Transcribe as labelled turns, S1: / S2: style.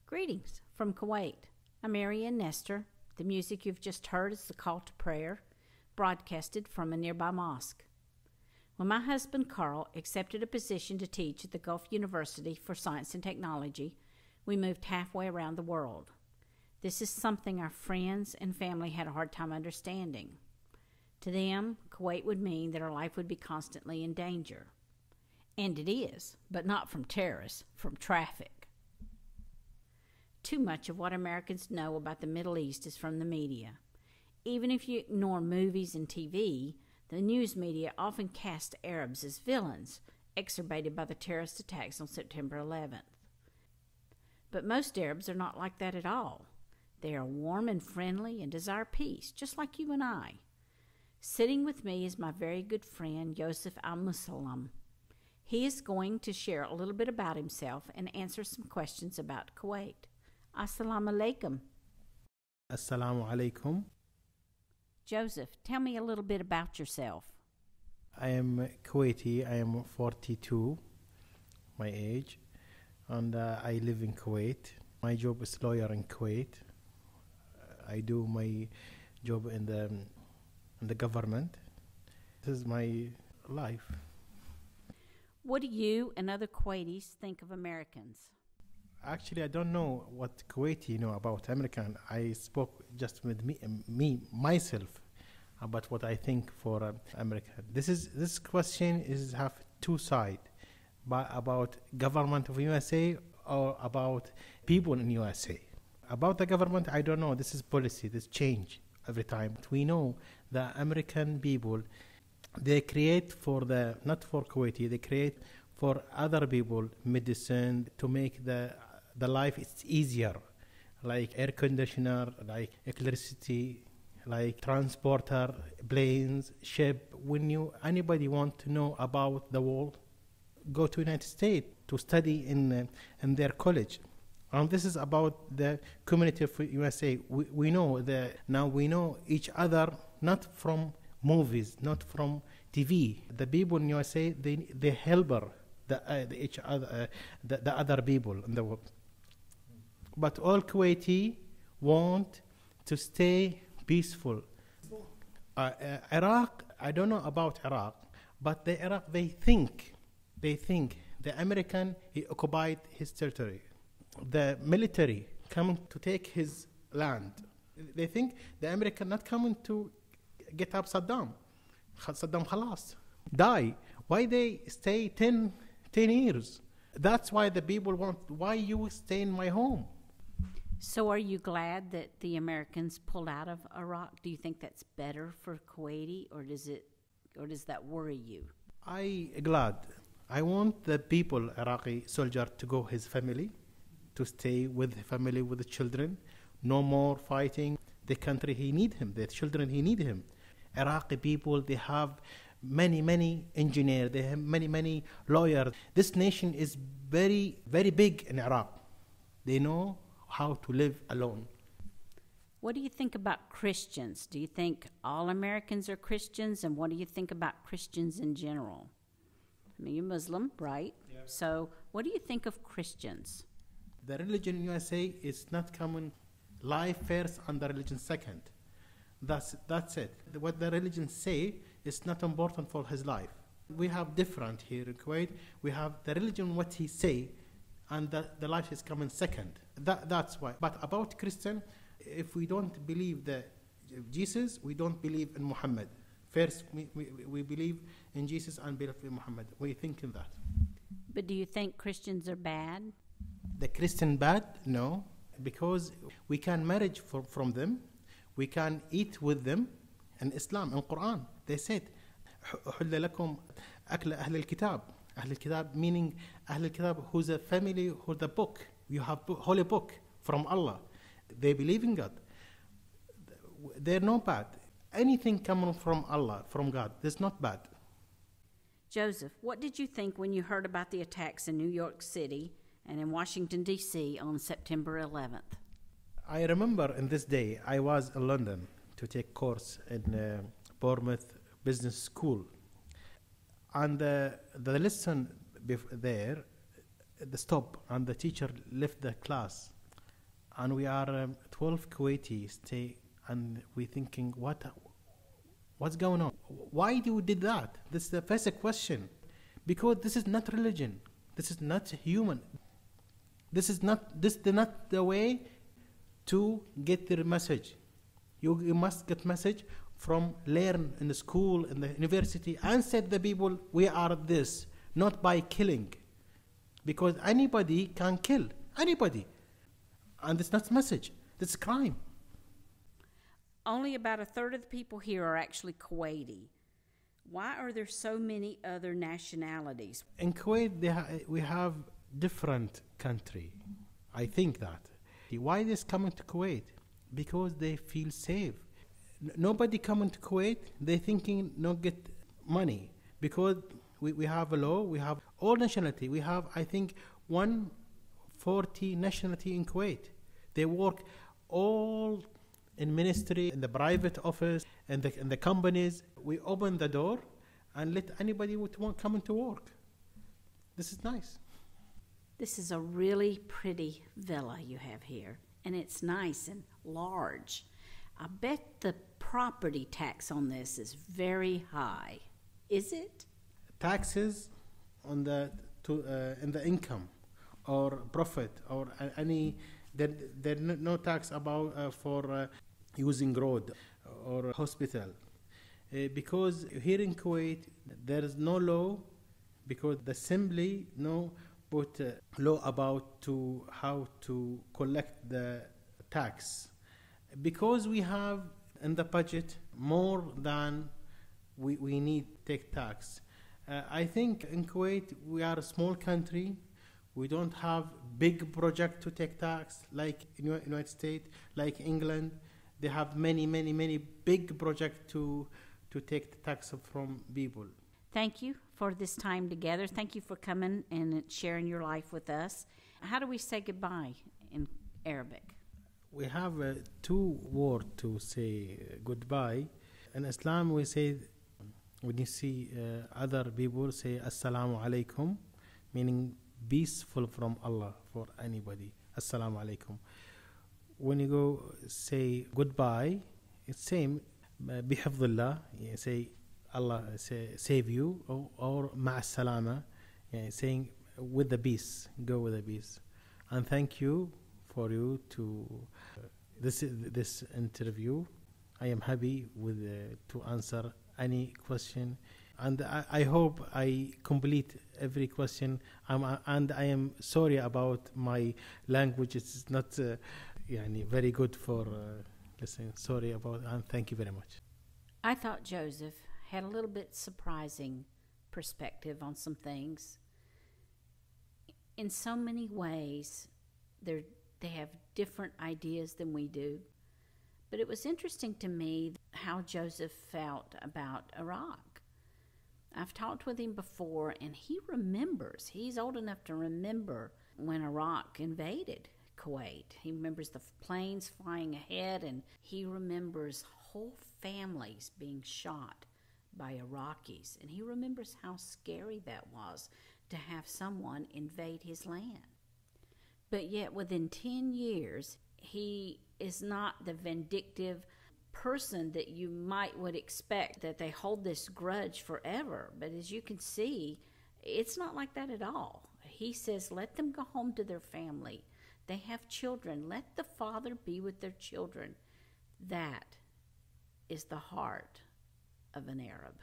S1: Greetings from Kuwait. I'm Marianne Nestor. The music you've just heard is the call to prayer, broadcasted from a nearby mosque. When my husband Carl accepted a position to teach at the Gulf University for Science and Technology, we moved halfway around the world. This is something our friends and family had a hard time understanding. To them, Kuwait would mean that our life would be constantly in danger. And it is, but not from terrorists, from traffic. Too much of what Americans know about the Middle East is from the media. Even if you ignore movies and TV, the news media often cast Arabs as villains, exacerbated by the terrorist attacks on September 11th. But most Arabs are not like that at all. They are warm and friendly and desire peace, just like you and I. Sitting with me is my very good friend, Yosef Al-Musallam. He is going to share a little bit about himself and answer some questions about Kuwait. Assalamu alaikum.
S2: Assalamu alaikum.
S1: Joseph, tell me a little bit about yourself.
S2: I am Kuwaiti. I am 42, my age, and I live in Kuwait. My job is lawyer in Kuwait. I do my job in the government. This is my life.
S1: What do you and other Kuwaitis think of Americans?
S2: Actually, I don't know what Kuwaiti know about American. I spoke just with myself about what I think for America. This question have two sides, but about government of USA or about people in USA. About the government, I don't know. This is policy. This change every time. We know the American people, they create not for Kuwaiti, they create for other people medicine to make the life it's easier, like air conditioner, like electricity, like transporter, planes, ship. When anybody want to know about the world, go to United States to study in their college. And this is about the community of USA. We know now we know each other, not from movies, not from TV. The people in USA, they help each other, the other people in the world. But all Kuwaiti want to stay peaceful. Iraq, I don't know about Iraq, but the Iraq, they think the American, he occupied his territory. The military coming to take his land. They think the American not coming to get up Saddam. Saddam khalas, die. Why they stay 10 years? That's why the people want, why you stay in my home?
S1: So are you glad that the Americans pulled out of Iraq? Do you think that's better for Kuwaiti, or does that worry you?
S2: I glad. I want the people, Iraqi soldier, to go his family, to stay with the family, with the children. No more fighting. The country, he need him. The children, he need him. Iraqi people, they have many engineers. They have many lawyers. This nation is very, very big in Iraq. They know how to live alone.
S1: What do you think about Christians? Do you think all Americans are Christians? And what do you think about Christians in general? I mean, you're Muslim, right? Yeah. So what do you think of Christians?
S2: The religion in USA is not common. Life first and the religion second. That's it. What the religion say is not important for his life. We have different here in Kuwait. We have the religion, what he say, and the life is coming second. That's why. But about Christian, if we don't believe Jesus, we don't believe in Muhammad. First, we believe in Jesus and believe in Muhammad. We think in that.
S1: But do you think Christians are bad?
S2: The Christian bad? No. Because we can marry from them. We can eat with them. In Islam, in Quran, they said, أحل لكم أكل أهل الكتاب. أهل الكتاب meaning أهل الكتاب who's a family, who's the book. You have holy book from Allah. They believe in God. They're not bad. Anything coming from Allah, from God, is not bad.
S1: Joseph, what did you think when you heard about the attacks in New York City and in Washington, D.C. on September 11th?
S2: I remember in this day, I was in London to take course in Bournemouth Business School. And the lesson there the stop and the teacher left the class, and we are 12 Kuwaiti stay, and we thinking what's going on? Why do you did that? This is the first question, because this is not religion. This is not human. This is not the way to get the message. You must get message from learn in the school, in the university, and said the people we are this, not by killing, because anybody can kill anybody, and it's not message. It's crime.
S1: Only about a third of the people here are actually Kuwaiti. Why are there so many other nationalities?
S2: In Kuwait, we have different country. I think that. Why they coming to Kuwait? Because they feel safe. Nobody coming to Kuwait, they thinking not get money, because we have a law, we have all nationality. We have, I think, 140 nationality in Kuwait. They work all in ministry, in the private office, in the companies. We open the door and let anybody who want come into work. This is nice.
S1: This is a really pretty villa you have here, and it's nice and large. I bet the property tax on this is very high. Is it?
S2: Taxes on in the income or profit or any, there no tax about for using road or hospital, because here in Kuwait there is no law, because the assembly no put law about how to collect the tax, because we have in the budget more than we need take tax. I think in Kuwait we are a small country. We don't have big project to take tax like in United States, like England. They have many big projects to take the tax from people.
S1: Thank you for this time together. Thank you for coming and sharing your life with us. How do we say goodbye in Arabic?
S2: We have 2 words to say goodbye. In Islam, we say, when you see other people, say Assalamu alaikum, meaning peaceful from Allah for anybody. Assalamu alaikum. When you go say goodbye, it's same. Bihafdullah, say Allah save you, or ma'a salama, saying with the peace, go with the peace. And thank you for you to this interview. I am happy with to answer any question, and I hope I complete every question. And I am sorry about my language. It's not very good for listening. Sorry about, and thank you very much.
S1: I thought Joseph had a little bit surprising perspective on some things. In so many ways, they have different ideas than we do. But it was interesting to me how Joseph felt about Iraq. I've talked with him before, and he remembers. He's old enough to remember when Iraq invaded Kuwait. He remembers the planes flying ahead, and he remembers whole families being shot by Iraqis. And he remembers how scary that was to have someone invade his land. But yet within 10 years, he is not the vindictive person that you would expect, that they hold this grudge forever. But as you can see, it's not like that at all. He says, let them go home to their family. They have children. Let the father be with their children. That is the heart of an Arab.